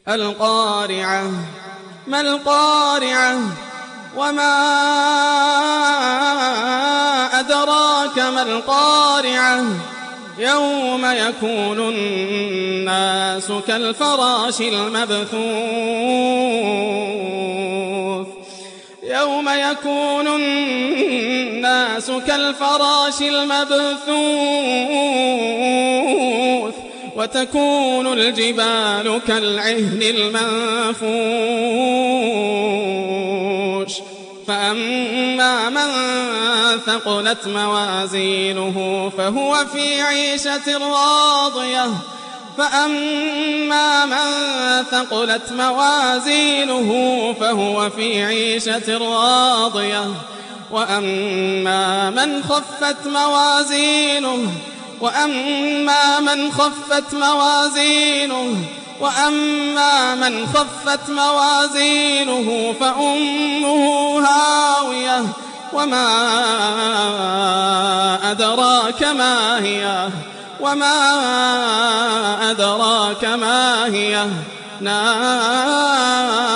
القارعة ما القارعة وما أدراك ما القارعة يوم يكون الناس كالفراش المبثوث يوم يكون الناس كالفراش المبثوث وتكون الجبال كالعهن المنفوش فأما من ثقلت موازينه فهو في عيشة راضية فأما من ثقلت موازينه فهو في عيشة راضية وأما من خفت موازينه فأمه هاوية وما أدراك ما هي نار